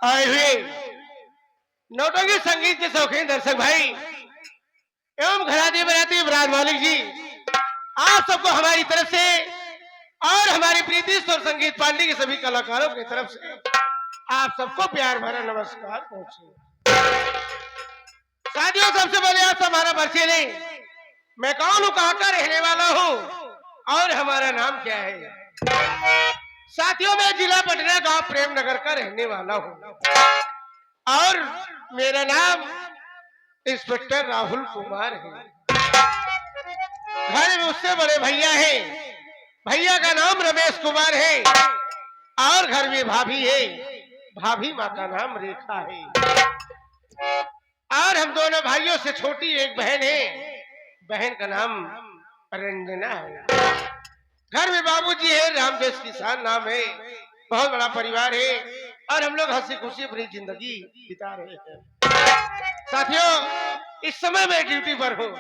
आए हुए नौटंकी संगीत के शौकीन दर्शक भाई एवं घराती बराती बरात मालिक जी, आप सबको हमारी तरफ से और हमारी प्रीति स्वर संगीत पार्टी के सभी कलाकारों की तरफ से आप सबको प्यार भरा नमस्कार पहुंचे। साथियों, सबसे पहले आप हमारा परिचय लें। मैं कौन हूँ, कहाँ का रहने वाला हूँ और हमारा नाम क्या है। साथियों, मैं जिला पटना गांव प्रेम नगर का रहने वाला हूँ और मेरा नाम इंस्पेक्टर राहुल कुमार है। घर में उससे बड़े भैया हैं, भैया का नाम रमेश कुमार है और घर में भाभी है, भाभी माँ का नाम रेखा है और हम दोनों भाइयों से छोटी एक बहन है, बहन का नाम रंजना है। घर में बाबूजी है, रामदेव किसान नाम है, बहुत बड़ा परिवार है और हम लोग हंसी खुशी अपनी जिंदगी बिता रहे हैं। साथियों, इस समय मैं ड्यूटी पर हूँ।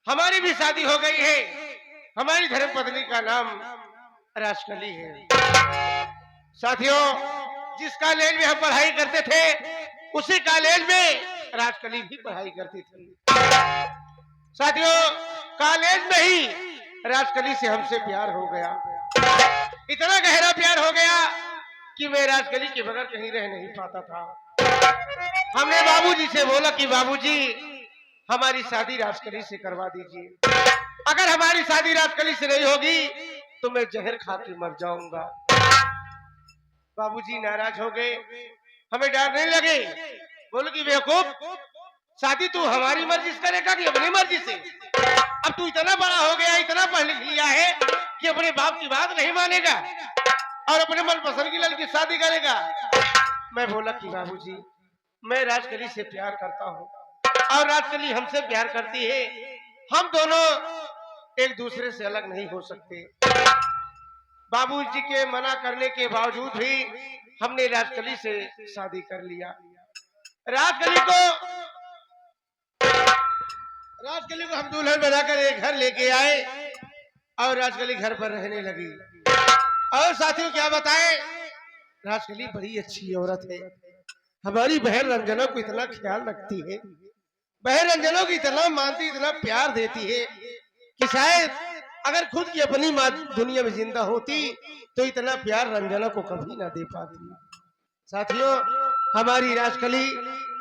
हमारी भी शादी हो गई है। हमारी धर्मपत्नी का नाम राजकली है। साथियों, जिस कॉलेज में हम पढ़ाई करते थे उसी कॉलेज में राजकली भी पढ़ाई करती थी। साथियों, कॉलेज में ही राजकली से हमसे प्यार हो गया। इतना गहरा प्यार हो गया कि मैं राजकली के बगैर कहीं रह नहीं पाता था। हमने बाबूजी से बोला कि बाबूजी, हमारी शादी राजकली से करवा दीजिए। अगर हमारी शादी राजकली से नहीं होगी तो मैं जहर खा के मर जाऊंगा। बाबूजी नाराज हो गए, हमें डरने लगे। बोले कि बेवकूफ, शादी तू हमारी मर्जी से करेगा कि अपनी मर्जी से? अब तू इतना बड़ा हो गया, इतना पढ़ लिख लिया है कि अपने बाप की बात नहीं मानेगा और अपने मनपसंद की लड़की शादी करेगा। मैं बोला कि बाबूजी, मैं राजकली से प्यार करता हूँ और राजकली हमसे प्यार करती है। हम दोनों एक दूसरे से अलग नहीं हो सकते। बाबूजी के मना करने के बावजूद भी हमने राजकली से शादी कर लिया। राजकली को हम दुल्हन बनाकर एक घर लेके आए और राजकली घर पर रहने लगी। और साथियों, क्या बताएं, राजकली बड़ी अच्छी औरत है। हमारी बहन रंजना को इतना ख्याल रखती है, बहन रंजना को इतना मानती, इतना प्यार देती है कि शायद अगर खुद की अपनी माँ दुनिया में जिंदा होती तो इतना प्यार रंजना को कभी ना दे पाती। साथियों, हमारी राजकली,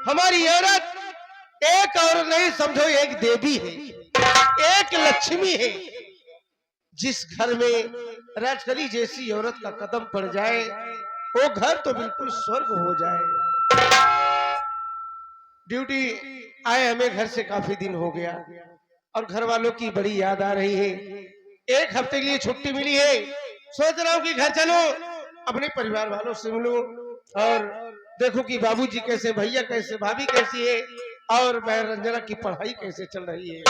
हमारी औरत एक और नहीं, समझो एक देवी है, एक लक्ष्मी है। जिस घर में राजकली जैसी औरत का कदम पड़ जाए वो घर तो बिल्कुल स्वर्ग हो जाए। ड्यूटी आए हमें घर से काफी दिन हो गया और घर वालों की बड़ी याद आ रही है। एक हफ्ते के लिए छुट्टी मिली है, सोच रहा हूँ कि घर चलो, अपने परिवार वालों से मिलूं और देखो कि बाबूजी कैसे, भैया कैसे, भाभी कैसी है और मैं रंजना की पढ़ाई कैसे चल रही है।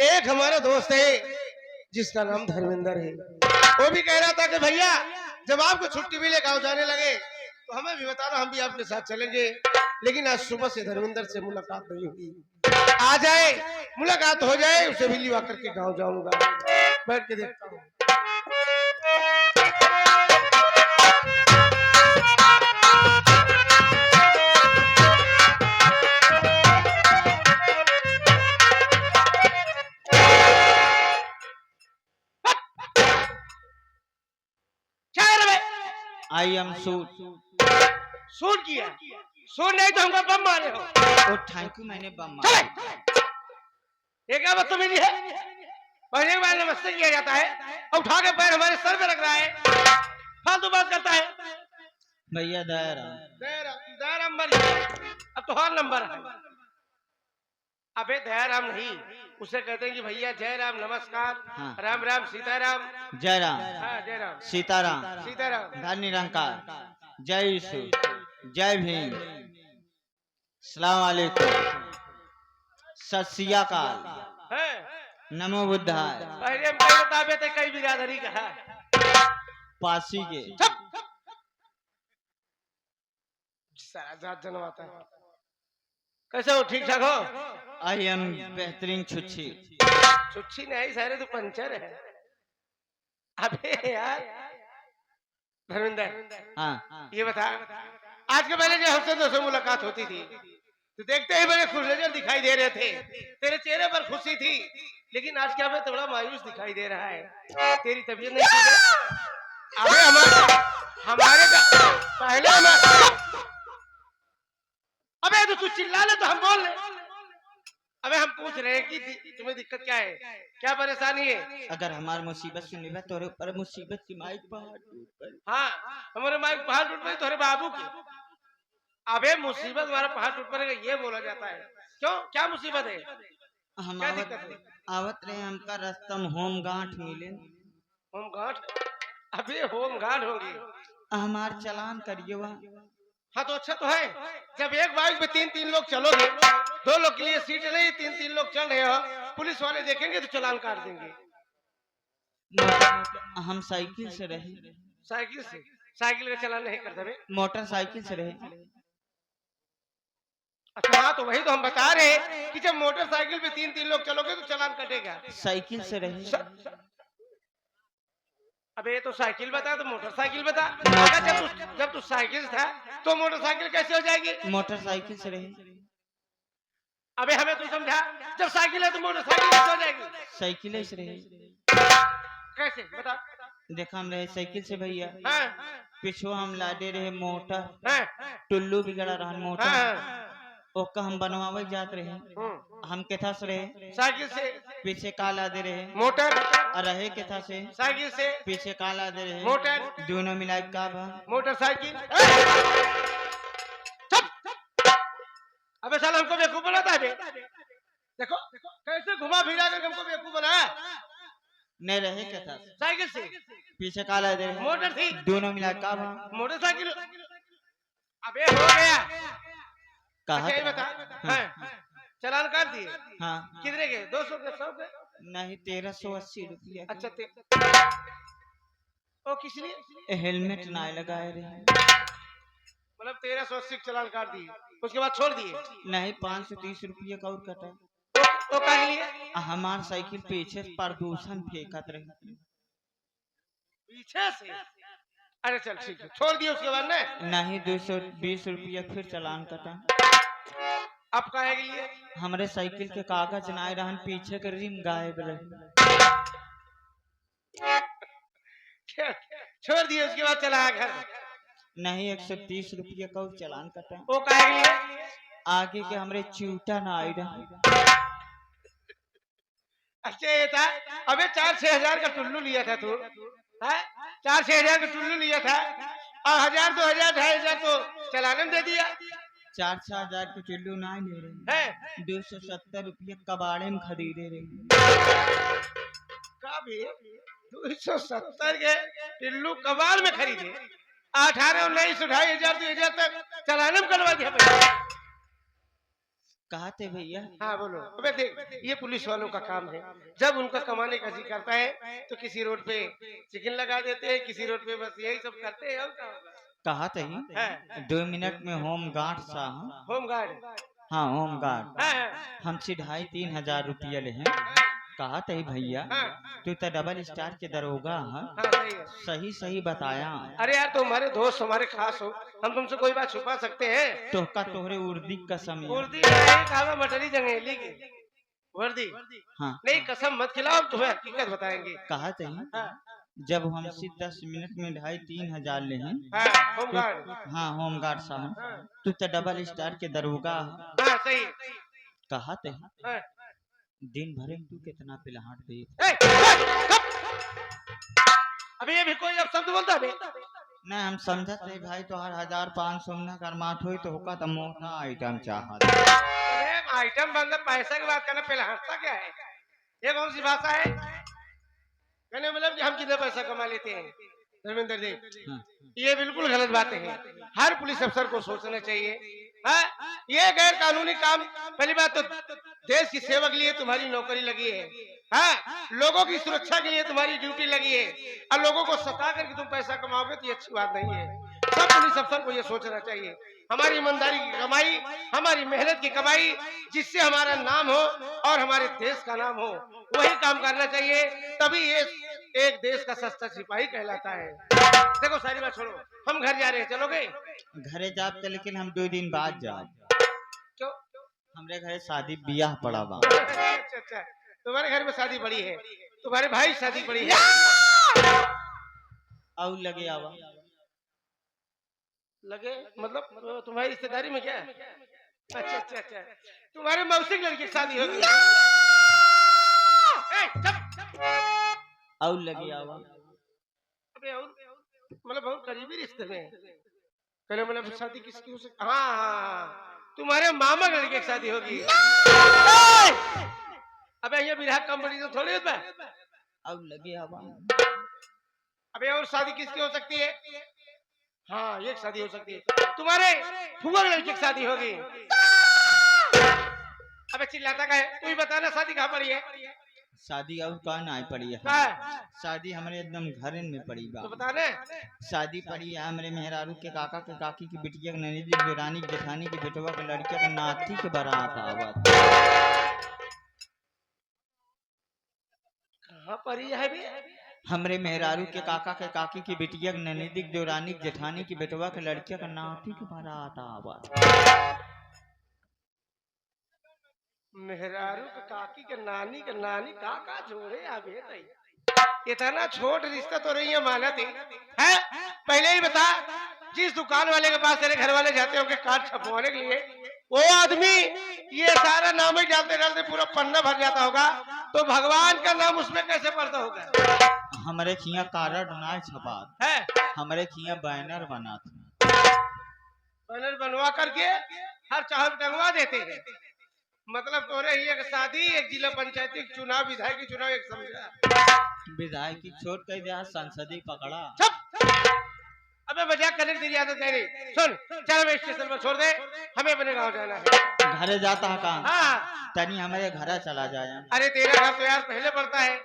एक हमारा दोस्त है जिसका नाम धर्मेंद्र है, वो भी कह रहा था कि भैया जब आपको छुट्टी मिले, गाँव जाने लगे तो हमें भी बताना, हम भी आपके साथ चलेंगे। लेकिन आज सुबह से धर्मेंद्र से मुलाकात नहीं हुई। आ जाए, मुलाकात हो जाए, उसे भी लिवा करके गाँव जाऊंगा। बैठ के देखता हूँ। आई एम सूट किया, सूट नहीं तो हमको बम मारे हो। ओ थैंक यू, मैंने बम मारा। ये क्या बदतमीजी है? पहले बार नमस्ते किया जाता है और उठा के पैर हमारे सर पे रख रहा है, फालतू बात करता है। भैया दयाराम अब तो हॉल नंबर है। अबे दयाराम नहीं, उसे कहते हैं कि भैया जय राम, नमस्कार। हाँ। राम राम सीताराम। जय राम। हाँ, जय राम सीताराम। सीताराम। धन निरंकार। जय यीशु, जय भीम, सलाम वालेकुम, सत श्री अकाल, नमो बुद्धाय। पहले हम कई बताबे थे, कई बिरादरी का है पासी के सारा जात जनवाता है। कैसे हो, ठीक ठाक हो? आई एम बेहतरीन छुच्छी। छुच्छी नहीं सारे तो पंचर है। अबे यार, धर्मेंद्र, हाँ ये बता, आज के पहले जो हमसे दोस्तों मुलाकात होती थी तो देखते ही बड़े खुश नजर दिखाई दे रहे थे, तेरे चेहरे पर खुशी थी, लेकिन आज क्या मैं थोड़ा मायूस दिखाई दे रहा है। तेरी तबीयत नहीं ठीक है? अबे हमारे पहले अबे तो तू चिल्ला ले तो हम बोल ले। अबे हम पूछ रहे हैं कि तुम्हें दिक्कत क्या है, क्या परेशानी है? अगर हमारी मुसीबत सुनी बा तोरे ऊपर मुसीबत की माइक पहाड़ टूट पड़ी। हाँ, हमारे माइक पहाड़ टूट पड़ी तुम्हारे बाबू की। अबे मुसीबत हमारा पहाड़ टूट पड़ेगा ये बोला जाता है। क्यों, क्या मुसीबत है? हम क्या दिक्कत है? आवत रहे हमका रास्ता में होम गांठ मिले। Home guard? अबे होम गार्ड होगी। हमार चलान करिए वहाँ। हाँ तो अच्छा तो है, जब एक बाइक पे तीन तीन लोग चलोगे, दो लोग के लिए सीट नहीं, तीन तीन लोग चल रहे हो, पुलिस वाले देखेंगे तो चालान काट देंगे। हम साइकिल से रहे। साइकिल से? साइकिल का चालान नहीं करते बे? मोटरसाइकिल से रहे। अच्छा हाँ, तो वही तो हम बता रहे हैं कि जब मोटरसाइकिल पे तीन तीन लोग चलोगे तो चालान कटेगा। साइकिल से रहे। अबे तो साइकिल बता तो मोटरसाइकिल बता। अगर जब तू साइकिल था तो मोटरसाइकिल कैसे हो जाएगी? मोटरसाइकिल से रहे। अबे हमें तू समझा, जब साइकिल है तो मोटरसाइकिल कैसे हो जाएगी? साइकिल से रहे। कैसे बता? देखा हम रहे साइकिल से भैया। हाँ पिछो हम लादे रहे मोटर। हाँ टुल्लू बिगड़ा रहा मोटर। हाँ ओका हम बनवावे जात रहे। हम केथा से रहे। साइकिल से। पीछे काला दे रहे मोटर? और रहे केथा से। साइकिल से। पीछे काला दे रहे मोटर? दोनों मिला का बा मोटरसाइकिल। अबे साला हमको बेवकूफ बनाता है बे। देखो कैसे घुमा फिरा कर हमको बेवकूफ बनाया। नहीं रहे केथा से। साइकिल से। पीछे काला दे रहे मोटर थी। दोनों मिला का बा मोटरसाइकिल। अबे हो गया। कहा अच्छा ये बता, हाँ, चालान काट दिए? हाँ कितने के? 200 के? 100 के? नहीं 1380 रुपया। अच्छा ओ किस लिए? हेलमेट ना लगाए रहे। मतलब 1380 चालान काट दिए, उसके बाद छोड़ दिए? नहीं 530 रुपया का और कटा। तो काहे लिए? हमार साइकिल पीछे से प्रदूषण फेंकत रही। पीछे से? अरे चल ठीक है, छोड़ दिए उसके बाद ना? नहीं 220 रुपया फिर चालान कटा। अब काहे के लिए? हमारे साइकिल के कागज नाए रहन, पीछे के रिम गायब रहे। छोड़ दिए उसके बाद चला घर? नहीं 130 रुपया का और चालान कटा। वो काहे के लिए? आगे के हमरे चूटा ना आई रहे। अच्छा ये था, अबे 4-6 हजार का टुल्लू लिया था तू, 4-6 हजार का टुल्लू लिया था और 1000-2000 2,500 तो चलाने में दे दिया। 4-6 हजार के टुल्लू ना ले रहे है 270 रुपया कबाड़े में खरीदे रहे। का भी 270 के टुल्लू कबाड़ में खरीदे, 18, 19, 2,500 2,000 तक चलाने में करवा दिया। कहा थे भैया? हाँ बोलो। अबे देख, ये पुलिस वालों का काम है, जब उनका कमाने का जी करता है तो किसी रोड पे चिकन लगा देते हैं, किसी रोड पे बस यही सब करते हैं। और क्या होगा? कहा थे 2 मिनट में होम गार्ड साहब। Home guard? हाँ होम गार्ड। हाँ हमसे 2,500-3 हजार रुपया ले हैं। कहा थे भैया तू तो डबल स्टार के दरोगा है। हाँ सही है। सही सही बताया। अरे यार तुम हमारे दोस्त हमारे खास हो, हम तुमसे कोई बात छुपा सकते हैं? तोहका तोहरे उर्दी कसम। उर्दी नहीं, कहा मटरी जंगेली की वर्दी। हाँ नहीं कसम मत खिलाओ, तुम्हें हकीकत बताएंगे। कहा थे जब हमसे 10 मिनट में 2,500-3 हजार ले हैं। Home guard? हाँ होम गार्ड साहब तू तो डबल स्टार के दरोगा है। हाँ सही। कहा थे हाँ। दिन भर में तू कितना पिलाहाट दे? अभी ये भी कोई अब शब्द बोलता है? नहीं हम समझत नहीं भाई, तो हर 1,500 में करमात हुई तो होगा तो मोटा आइटम चाहत। अरे आइटम मतलब पैसा की बात करना, पहले हंसता क्या है? ये कौन सी भाषा है? कहने मतलब कि हम कितने पैसा कमा लेते हैं। धर्मेंद्र जी ये बिल्कुल गलत बातें हैं, हर पुलिस अफसर को सोचना चाहिए। ये गैर कानूनी काम, पहली बात तो देश की सेवा के लिए तुम्हारी नौकरी लगी है, लोगों की सुरक्षा के लिए तुम्हारी ड्यूटी लगी है, और लोगों को सता करके तुम पैसा कमाओगे तो ये अच्छी बात नहीं है। सब पुलिस अफसर को ये सोचना चाहिए, हमारी ईमानदारी की कमाई, हमारी मेहनत की कमाई, जिससे हमारा नाम हो और हमारे देश का नाम हो, वही काम करना चाहिए। तभी ये एक देश का सस्ता सिपाही कहलाता है। देखो सारी बात छोड़ो, हम घर जा रहे हैं, चलोगे? घरे जाब तो लेकिन हम 2 दिन बाद जाब। क्यों? हमरे घरे शादी ब्याह पड़ा बा। अच्छा अच्छा, तुम्हारे घर में शादी पड़ी है, तुम्हारे भाई की शादी पड़ी है। और लगे आवा। लगे मतलब तुम्हारी रिश्तेदारी में क्या है? अच्छा अच्छा अच्छा, तुम्हारे मौसी की लड़की की शादी होगी। और लगे आवा। अबे और मतलब बहुत करीबी रिश्ते में। पहले मतलब शादी किसकी हो सकती? हाँ हाँ, तुम्हारे मामा की लड़की की शादी होगी। अबे ये बिरहा कंपटीशन थोड़ी होता है। और लगे आवा। अबे और शादी किसकी हो सकती है? हाँ ये शादी हो सकती है, तुम्हारे फुआ की लड़की की शादी होगी। अबे चिल्लाता का है, तू ही बता ना शादी कहाँ पड़ी है? शादी और कौन आई पड़ी है? कहाँ है? शादी हमारे एकदम घर में पड़ी बा। तो बता ना। शादी पड़ी है हमारे मेहरारू के काका के काकी की बिटिया के ननदी देवरानी के जेठानी के बेटवा के लड़किया के नाती के बारात आवत। कहाँ पड़ी है बे? हमरे मेहरारू के काका के काकी की बिटिया के ननदी देवरानी के जेठानी की बेटवा के लड़किया के नाती के बारात आवत। मेहरारू के काकी के नानी काका जोड़े आबे तई। इतना छोट रिश्ता तो नहीं है माना थी है? पहले ही बता, जिस दुकान वाले के पास तेरे घर वाले जाते होंगे कार्ड छपवाने के लिए, वो आदमी ये सारा नाम ही डालते डालते पूरा पन्ना भर जाता होगा, तो भगवान का नाम उसमें कैसे पड़ता होगा? हमारे खिया कार्ड ना छपा है, हमारे खिया बैनर बना था। बैनर बनवा करके हर चाह टंगवा देते हैं। मतलब तोरे ही एक शादी, एक जिला पंचायती चुनाव, विधायक चुनाव, एक समझा विधायक की छोट कर दिया, संसदीय पकड़ा। अबे मजाक करने की आदत है नहीं। सुन, चल हमें स्टेशन पर छोड़ दे, हमें अपने गांव जाना है। घरे जाता है कहाँ? हाँ तनी हमारे घर चला जाए। अरे तेरा घर तो यार पहले पड़ता है,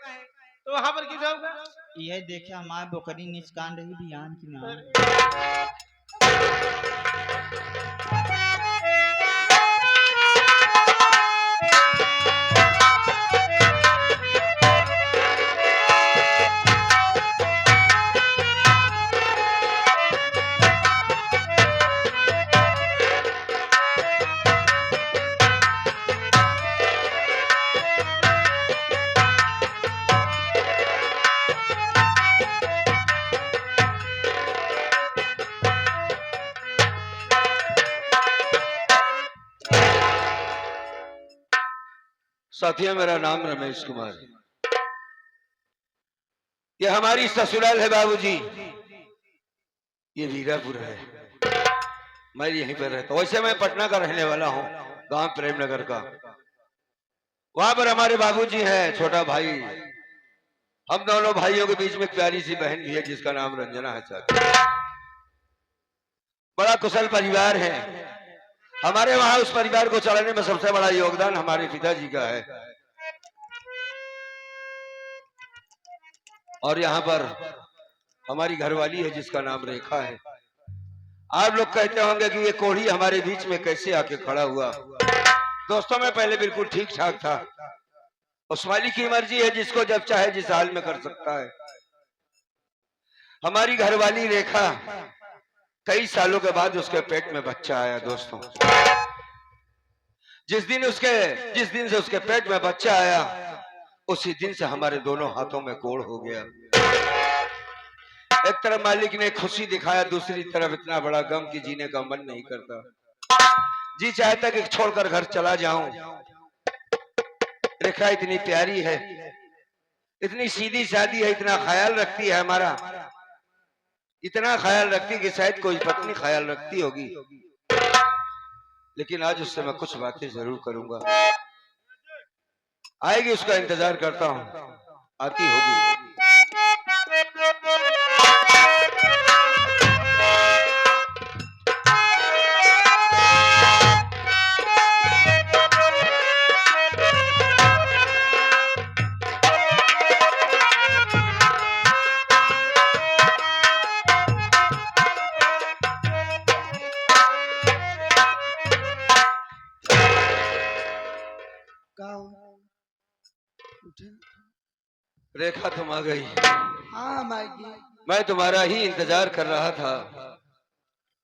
तो वहां पर क्यों जाऊंगा? यह देखे हमारे बोकरी निचकान रही बियान की नाम। साथियों, मेरा नाम रमेश कुमार है। ये हमारी ससुराल है बाबूजी, ये वीरापुर है। मैं यहीं पर रहता हूँ। वैसे मैं पटना का रहने वाला हूँ, गांव प्रेमनगर का। वहां पर हमारे बाबूजी हैं, छोटा भाई। हम दोनों भाइयों के बीच में प्यारी सी बहन भी है जिसका नाम रंजना है। साथी बड़ा कुशल परिवार है हमारे वहां। उस परिवार को चलाने में सबसे बड़ा योगदान हमारे पिताजी का है। और यहाँ पर हमारी घरवाली है जिसका नाम रेखा है। आप लोग कहते होंगे कि ये कोढ़ी हमारे बीच में कैसे आके खड़ा हुआ। दोस्तों, मैं पहले बिल्कुल ठीक ठाक था। उस मालिक की मर्जी है, जिसको जब चाहे जिस हाल में कर सकता है। हमारी घरवाली रेखा, कई सालों के बाद उसके पेट में बच्चा आया। दोस्तों, जिस दिन से उसके पेट में बच्चा आया, उसी दिन से हमारे दोनों हाथों में कोढ़ हो गया। एक तरफ मालिक ने खुशी दिखाया, दूसरी तरफ इतना बड़ा गम कि जीने का मन नहीं करता। जी चाहता कि छोड़कर घर चला जाऊं। रेखा इतनी प्यारी है, इतनी सीधी सादी है, इतना ख्याल रखती है हमारा, इतना ख्याल रखती कि शायद कोई पत्नी ख्याल रखती होगी। लेकिन आज उससे मैं कुछ बातें जरूर करूंगा। आएगी, उसका इंतजार करता हूं, आती होगी। रेखा तुम आ गई। हाँ माई। मैं तुम्हारा ही इंतजार कर रहा था।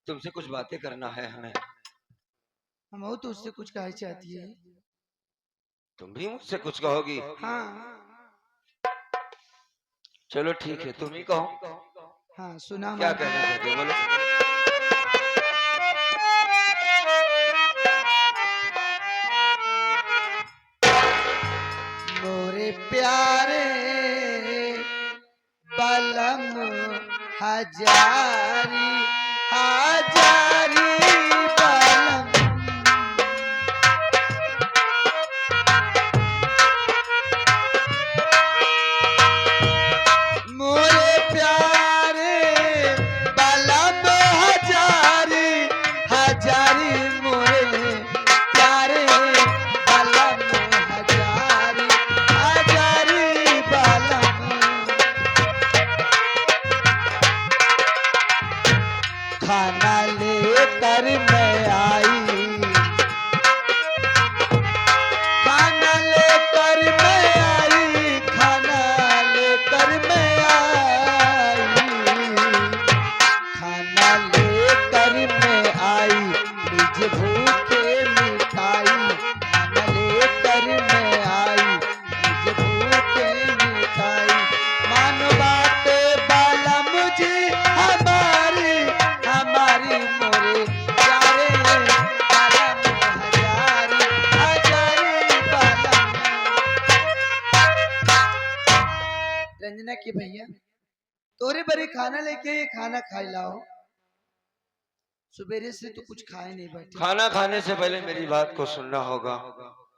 तुमसे कुछ बातें करना है हमें। हम तो उससे कुछ कहना चाहती है। तुम भी मुझसे कुछ कहोगी? हाँ चलो ठीक है, तुम ही कहो। हाँ सुना क्या माई। कहना चाहते हो, बोलो। मोरे प्यारे बलम हजारी हजारी बलम। मोरे प्यारे बलम हजारी हजारी मोरे प्यारे बलम हजारी हजारी बलम। खाना लेकर मैं आई, खाना लेकर मैं आई, खाना लेकर मैं आई, खाना लेकर मैं आई, निज भूखे मिठाई, खाना लेकर मैं आई, निज भूखे मिठाई। मानो बात बाला मुझे हमारी हमारी मोरे प्यारे बालम हजारी हजारी बालम। रंजना की भैया तोरे बड़े खाना लेके ये खाना खाई लाओ। सुबेरे से तो कुछ खाए नहीं बैठे। खाना खाने से पहले मेरी बात को सुनना होगा।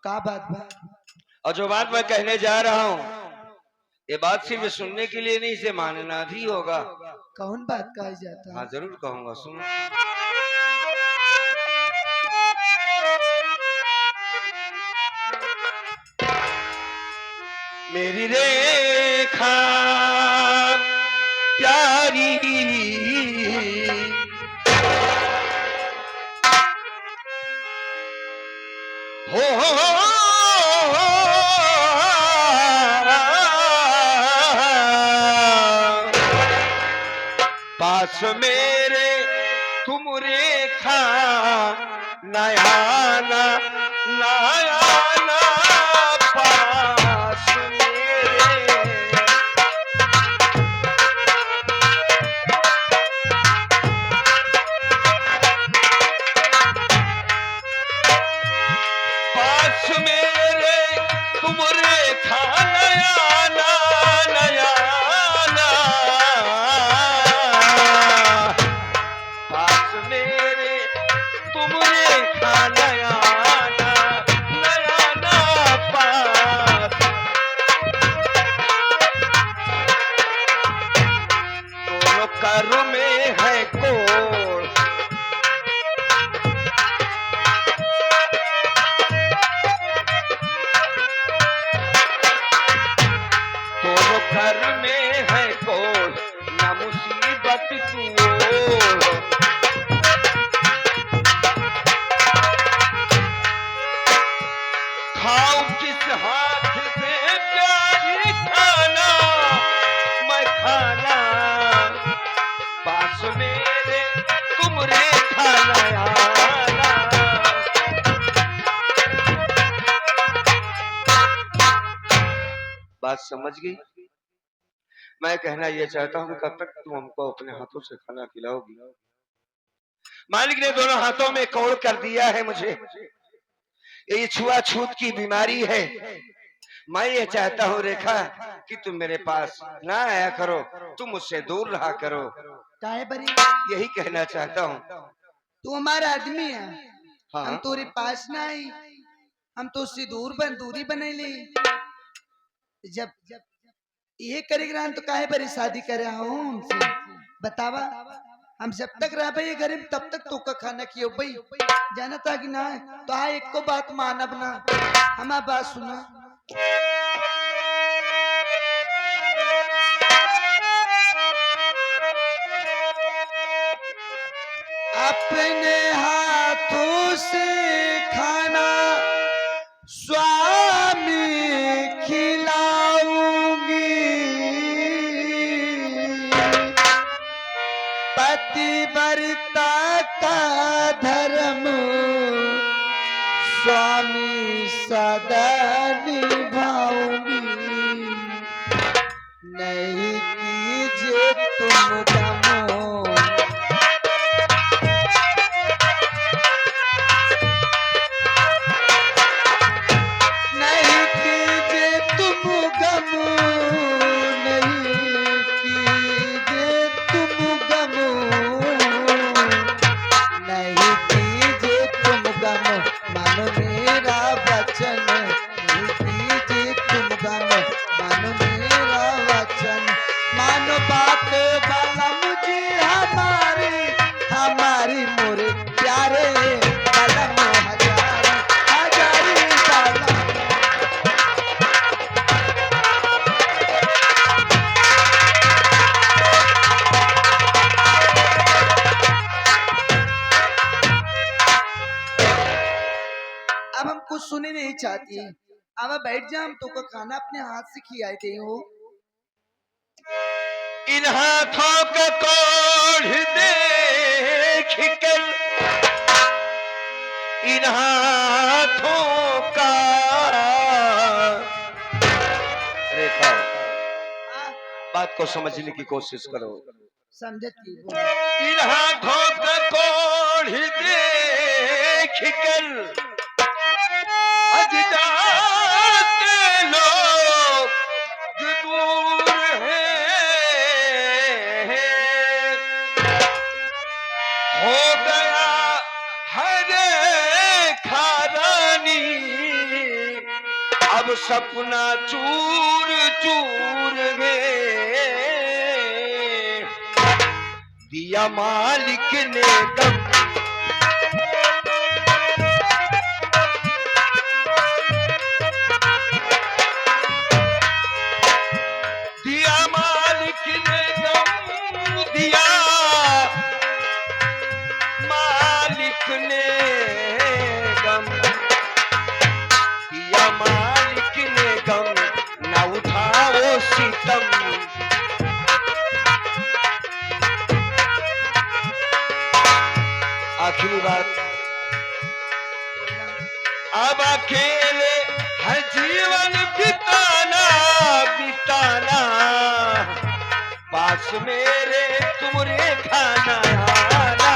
का बात बा? और जो बात मैं कहने जा रहा हूँ, ये बात सिर्फ सुनने के लिए नहीं, इसे मानना भी होगा। कौन बात कहा जाता है? हाँ जरूर कहूंगा, सुनो। मेरी रेखा प्यारी हो पास मेरे तुम रेखा नयाना नयाना पास मेरे। पास मेरे तुम रेखा नयाना नयाना पास मेरे तुम रेखा नयाना नयाना पास। दोनों कर में है कोड़, दोनों घर में है कोड़, ना मुसीबत तू ओढ़। खाऊं किस हाथ से प्यारी खाना मैं खाना, पास मेरे तुम रेखा नयाना। बात समझ गई? मैं कहना यह चाहता हूँ कि कब तक तुम हमको अपने हाथों से खाना खिलाओगी? मालिक ने दोनों हाथों में कोड़ कर दिया है मुझे। ये छुआछूत की बीमारी है। मैं ये चाहता हूँ रेखा कि तुम मेरे पास ना आया करो, तुम मुझसे दूर रहा करो। काहे बरी? यही कहना चाहता हूँ। तू हमारा आदमी है। हम हाँ तोरे पास ना आई, हम तो उससे दूरी बने ली। जब ये करेगा तो काहे बरी शादी करे हूँ हमसे? बतावा। हम जब तक रह भाई घर में तब तक तो का खाना कियो भाई जाना था कि ना। तो हाँ एक को बात मानब ना, हमारा बात सुना। अपने हाथों से खाना स्वामी खिलाऊंगी, पतिव्रता का धर्म स्वामी सदा निभाऊंगी, नहीं कीजिए तुम गमो, नहीं कीजिए तुम गमो, नहीं कीजिए तुम गमो, नहीं कीजिए तुम गमो, मानो मेरा वचन, नहीं कीजिए तुम गमो, मानो मेरा वचन, मानो बात वाला मुझे हमारी, हमारी मोरे प्यारे कलम हजारी, हजारी कलम। अब हम कुछ सुने नहीं चाहती, अब आप बैठ जा, हम तुमको खाना अपने हाथ से खिलाए दे हो। इन हाथों का कोढ़ देख कर, इन हाथों का रेखा, बात को समझने की कोशिश करो। समझती हो? इन हाथों का कोढ़ देख कर अजदाद के लोग दूर हैं, हो गया हर खारानी, अब सपना चूर चूर गए, दिया मालिक ने दम, दिया मालिक ने गम, दिया मालिक ने गम, दिया मालिक ने गम, ना उठाओ सितम, आखिरी बात, अब अकेले है जीवन बिताना, बिताना पास मेरे तुमरे खाना आना,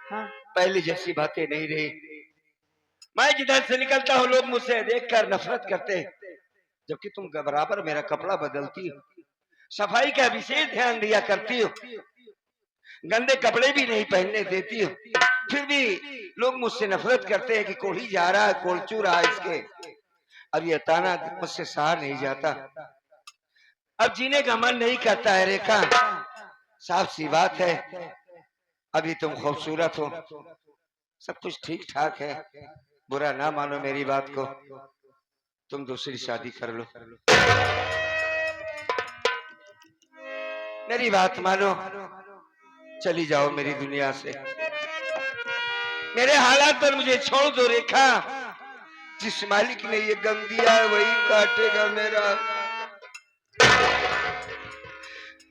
हाँ, पहले जैसी बातें नहीं रही। मैं जिधर से निकलता हूँ लोग मुझसे देखकर नफरत करते हैं, जबकि तुम बराबर मेरा कपड़ा बदलती हो, सफाई का विशेष ध्यान दिया करती हो, गंदे कपड़े भी नहीं पहनने देती हो, फिर भी लोग मुझसे नफरत करते हैं कि कोढ़ी जा रहा है, कोलचू रहा है इसके। अब ये ताना मुझसे सहा नहीं जाता, अब जीने का मन नहीं करता है रेखा, साफ सी बात है। अभी तुम खूबसूरत हो, सब कुछ ठीक ठाक है, बुरा ना मानो मेरी बात को, तुम दूसरी शादी कर लो, मेरी बात मानो, चली जाओ मेरी दुनिया से, मेरे हालात पर मुझे छोड़ दो रेखा, जिस मालिक ने ये गम दिया है वही काटेगा मेरा।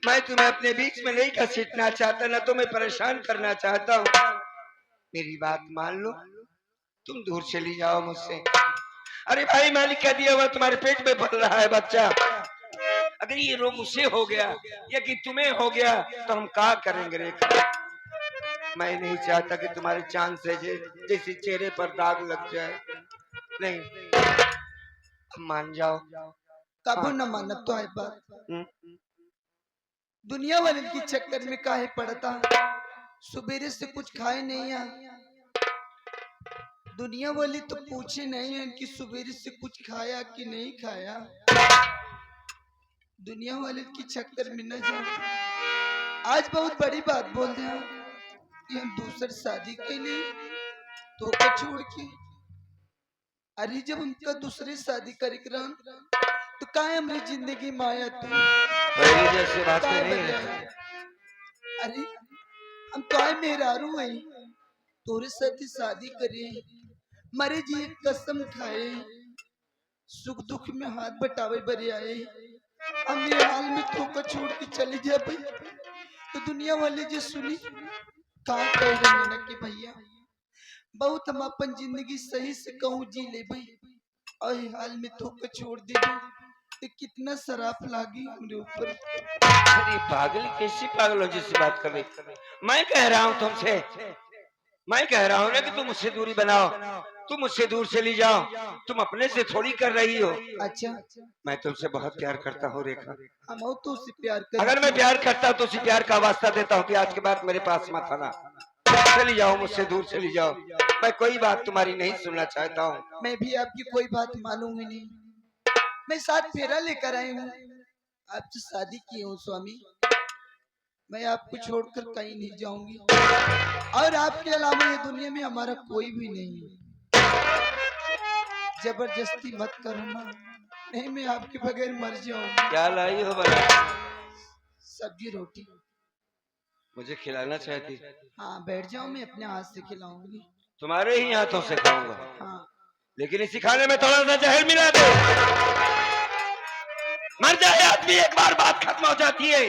मैं तुम्हें अपने बीच में नहीं घसीटना चाहता, ना तुम्हें परेशान करना चाहता हूँ, मेरी बात मान लो, तुम दूर चली जाओ मुझसे। अरे भाई मालिक का दिया हुआ तुम्हारे पेट में पल रहा है बच्चा, अगर ये रोग उसे हो गया या कि तुम्हें हो गया तो हम क्या करेंगे रेखा। मैं नहीं चाहता कि तुम्हारे चांद से जैसे चेहरे पर दाग लग जाए, नहीं, मान जाओ। कबू न मानब तो है बात, दुनिया वाले की चक्कर में काहे पड़ता, सुबेरे से कुछ खाए नहीं है, दुनिया वाली तो पूछे नहीं है कि सुबेरे से कुछ खाया कि नहीं खाया, दुनिया वाले की चक्कर में न जाओ। आज बहुत बड़ी बात बोल रहे हैं कि हम दूसरी शादी के लिए तो छोड़ के, अरे जब उनका दूसरी शादी कार्यक्रम तो काहे हमारी जिंदगी माया तू पहले जैसे बातें नहीं है। अरे हम तो आए मेहरारू है, तोरे साथ ही शादी करे, मरे जी एक कसम खाए, सुख दुख में हाथ बटावे बरे आए। हम ये हाल में धोखा छोड़ के चले जाए भाई, तो दुनिया वाले जो सुनी कहा कह रहे कि भैया बहुत हम अपन जिंदगी सही से कहूँ जी ले भाई, और ये हाल में धोखा छोड़ दे तो कितना शराब लागी हमरे ऊपर। अरे पागल, कैसी पागलों जैसी बात कर रही? मैं कह रहा हूँ तुमसे, मैं कह रहा हूँ ना कि तुम मुझसे दूरी बनाओ, तुम मुझसे दूर चली जाओ, तुम अपने से थोड़ी कर रही हो। अच्छा, मैं तुमसे बहुत प्यार करता हूँ रेखा। हम तो उससे प्यार कर, अगर मैं प्यार करता हूँ तो उसी प्यार का वास्ता देता हूँ कि आज के बाद मेरे पास मत आना, चली जाओ, मुझसे दूर चली जाओ। मैं कोई बात तुम्हारी नहीं सुनना चाहता हूँ। मैं भी आपकी कोई बात मानूंगी नहीं। मैं साथ फेरा लेकर आई हूँ, आपसे शादी की हूँ स्वामी। मैं आपको छोड़कर कहीं नहीं जाऊंगी, और आपके अलावा ये दुनिया में हमारा कोई भी नहीं है। जबरदस्ती मत करना, नहीं मैं आपके बगैर मर जाऊंगी। क्या लाई हो बना? सब्जी रोटी। मुझे खिलाना चाहती? हाँ बैठ जाओ, मैं अपने हाथ से खिलाऊंगी। तुम्हारे ही हाथों से खाऊंगा, हाँ लेकिन इसी खाने में थोड़ा सा जहर मिला दे। मर जाए आदमी, एक बार बात खत्म हो जाती है।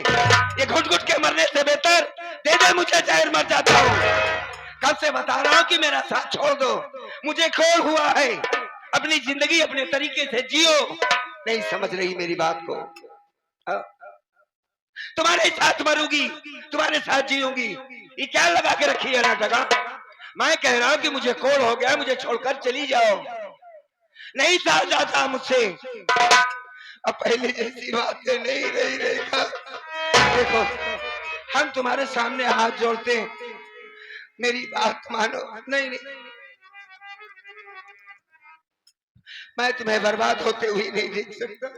ये घुट घुट के मरने से बेहतर दे दे मुझे जहर, मर जाता हूँ। कब से बता रहा हूँ कि मेरा साथ छोड़ दो, मुझे खोर हुआ है। अपनी जिंदगी अपने तरीके से जियो, नहीं समझ रही मेरी बात को। तुम्हारे साथ मरूंगी, तुम्हारे साथ जीऊंगी, ये क्या लगा के रखी है ना जगह? मैं कह रहा हूँ कि मुझे कोड़ हो गया, मुझे छोड़कर चली जाओ, नहीं सहा जाता मुझसे। अब पहले जैसी बातें नहीं रही रेखा। देखो हम तुम्हारे सामने हाथ जोड़ते हैं, मेरी बात मानो। नहीं नहीं, मैं तुम्हें बर्बाद होते हुए नहीं देख सकता।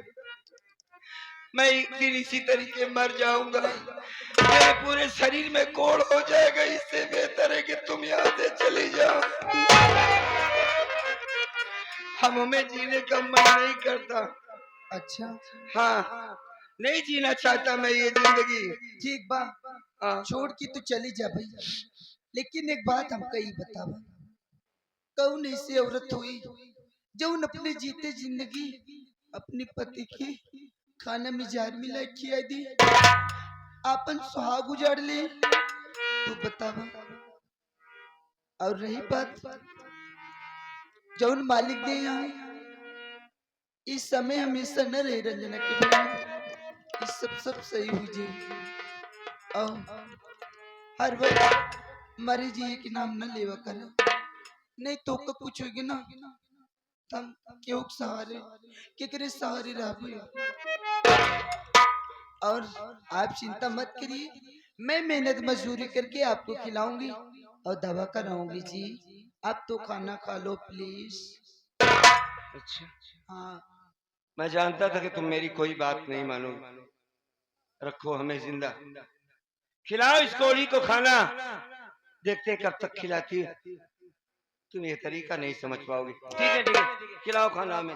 मैं एक दिन इसी तरीके मर जाऊंगा, मेरे पूरे शरीर में कोड़ हो जाएगा। इससे बेहतर है कि तुम यहाँ से चली जाओ। हमें जीने का मन नहीं करता। अच्छा हाँ, नहीं जीना चाहता मैं ये जिंदगी। ठीक बा, हाँ। छोड़ के तो चली जा भाई, लेकिन एक बात हमको ही बतावा, कौन ऐसी औरत हुई जो अपने जीते जिंदगी अपने पति की खाना में जार मिला खिया दी, आपन सुहाग उजाड़ ले, तो बतावा। और रही बात जौन मालिक दे यहाँ इस समय हमेशा न रहे रंजना के बिना, इस सब सही हुई जी। और हर वक्त मरे जी के नाम न लेवा कर, नहीं तो का कुछ होगी ना, तम क्यों सहारे केकरे सहारे रह पाए। और आप चिंता मत करिए, मैं मेहनत मजदूरी करके आपको खिलाऊंगी और दवा कराऊंगी जी। आप तो खाना खा लो प्लीज। अच्छा, हाँ मैं जानता था कि तुम मेरी कोई बात नहीं मानोगे। रखो हमें जिंदा, खिलाओ इस कोड़ी को खाना, देखते कब तक खिलाती है। तुम ये तरीका नहीं समझ पाओगे। ठीक है ठीक है, खिलाओ खाना हमें।